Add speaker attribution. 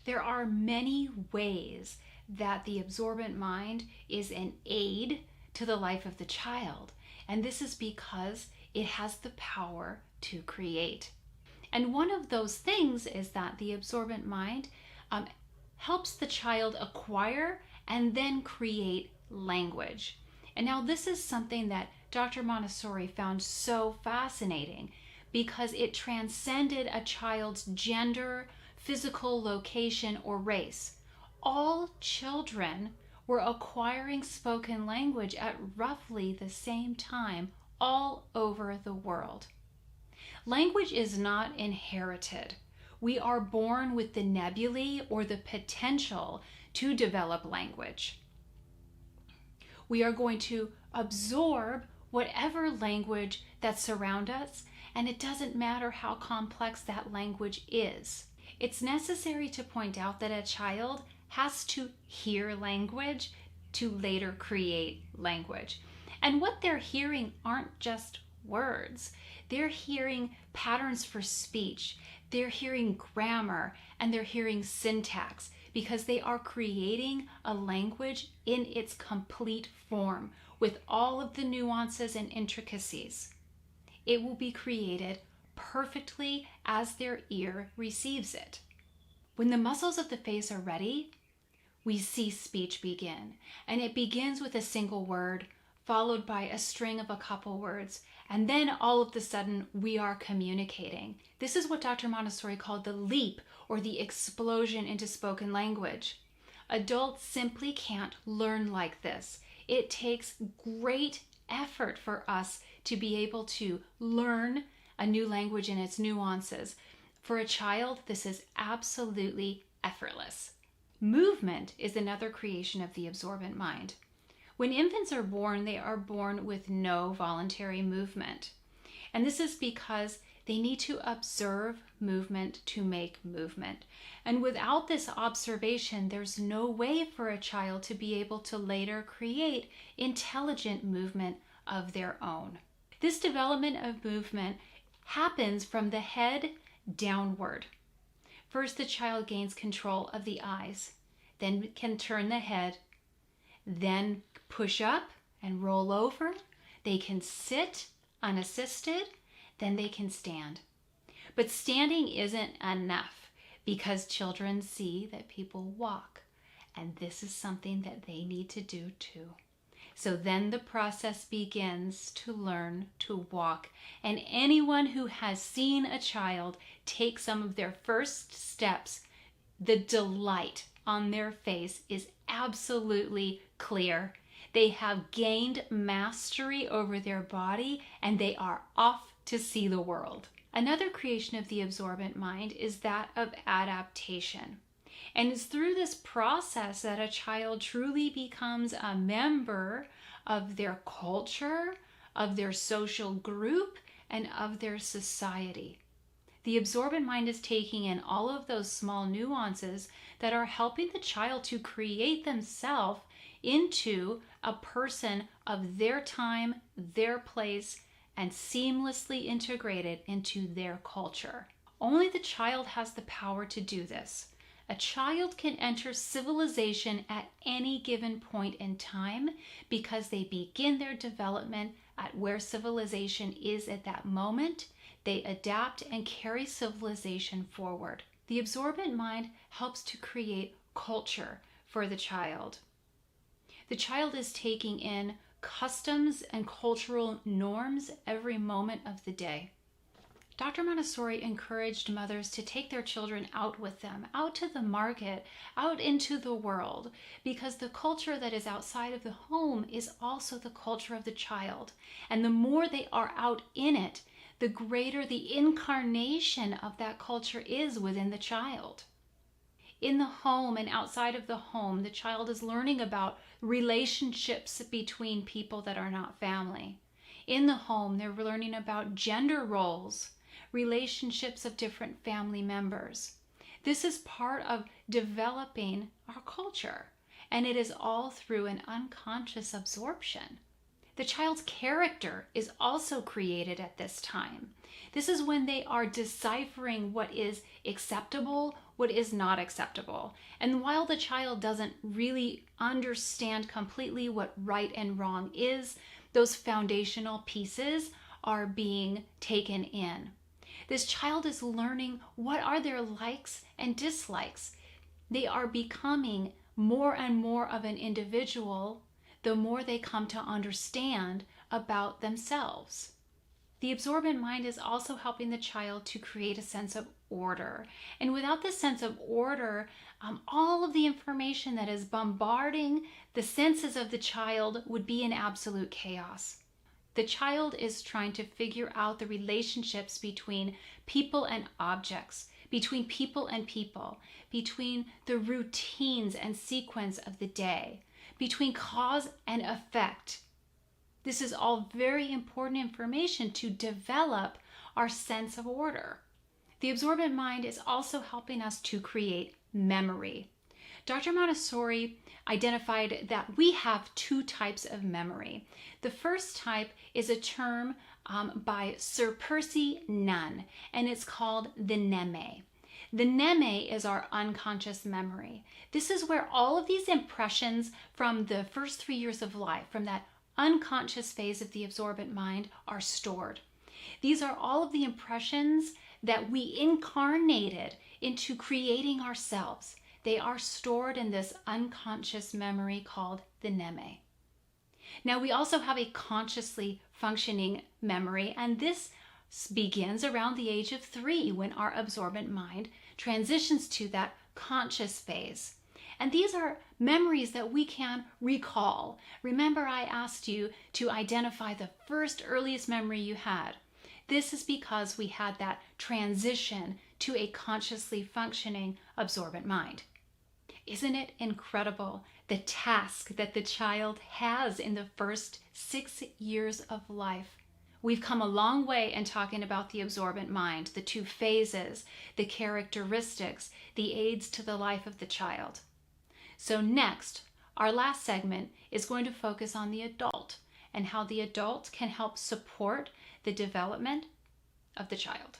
Speaker 1: There are many ways that the absorbent mind is an aid to the life of the child, and this is because it has the power to create. And one of those things is that the absorbent mind helps the child acquire and then create language. And now this is something that Dr. Montessori found so fascinating because it transcended a child's gender, physical location, or race. All children were acquiring spoken language at roughly the same time all over the world. Language is not inherited. We are born with the nebulae or the potential to develop language. We are going to absorb whatever language that surrounds us, and it doesn't matter how complex that language is. It's necessary to point out that a child has to hear language to later create language. And what they're hearing aren't just words. They're hearing patterns for speech, they're hearing grammar, and they're hearing syntax, because they are creating a language in its complete form with all of the nuances and intricacies. It will be created perfectly as their ear receives it. When the muscles of the face are ready, we see speech begin, and it begins with a single word followed by a string of a couple words, and then all of a sudden we are communicating. This is what Dr. Montessori called the leap or the explosion into spoken language. Adults simply can't learn like this. It takes great effort for us to be able to learn a new language and its nuances. For a child, this is absolutely effortless. Movement is another creation of the absorbent mind. When infants are born, they are born with no voluntary movement. And this is because they need to observe movement to make movement. And without this observation, there's no way for a child to be able to later create intelligent movement of their own. This development of movement happens from the head downward. First, the child gains control of the eyes, then can turn the head, then push up and roll over. They can sit unassisted, then they can stand. But standing isn't enough because children see that people walk, and this is something that they need to do too. So then the process begins to learn to walk. And anyone who has seen a child take some of their first steps, the delight on their face is absolutely clear. They have gained mastery over their body and they are off to see the world. Another creation of the absorbent mind is that of adaptation. And it's through this process that a child truly becomes a member of their culture, of their social group, and of their society. The absorbent mind is taking in all of those small nuances that are helping the child to create themselves into a person of their time, their place, and seamlessly integrated into their culture. Only the child has the power to do this. A child can enter civilization at any given point in time because they begin their development at where civilization is at that moment. They adapt and carry civilization forward. The absorbent mind helps to create culture for the child. The child is taking in customs and cultural norms every moment of the day. Dr. Montessori encouraged mothers to take their children out with them, out to the market, out into the world, because the culture that is outside of the home is also the culture of the child. And the more they are out in it, the greater the incarnation of that culture is within the child. In the home and outside of the home, the child is learning about relationships between people that are not family. In the home, they're learning about gender roles, relationships of different family members. This is part of developing our culture, and it is all through an unconscious absorption. The child's character is also created at this time. This is when they are deciphering what is acceptable, what is not acceptable. And while the child doesn't really understand completely what right and wrong is, those foundational pieces are being taken in. This child is learning what are their likes and dislikes. They are becoming more and more of an individual the more they come to understand about themselves. The absorbent mind is also helping the child to create a sense of order. And without this sense of order, all of the information that is bombarding the senses of the child would be in absolute chaos. The child is trying to figure out the relationships between people and objects, between people and people, between the routines and sequence of the day, between cause and effect. This is all very important information to develop our sense of order. The absorbent mind is also helping us to create memory. Dr. Montessori identified that we have two types of memory. The first type is a term by Sir Percy Nunn, and it's called the neme. The neme is our unconscious memory. This is where all of these impressions from the first 3 years of life, from that unconscious phase of the absorbent mind, are stored. These are all of the impressions that we incarnated into creating ourselves. They are stored in this unconscious memory called the neme. Now, we also have a consciously functioning memory, and this begins around the age of 3 when our absorbent mind transitions to that conscious phase. And these are memories that we can recall. Remember, I asked you to identify the first earliest memory you had. This is because we had that transition to a consciously functioning absorbent mind. Isn't it incredible the task that the child has in the first 6 years of life? We've come a long way in talking about the absorbent mind, the two phases, the characteristics, the aids to the life of the child. So next, our last segment is going to focus on the adult and how the adult can help support the development of the child.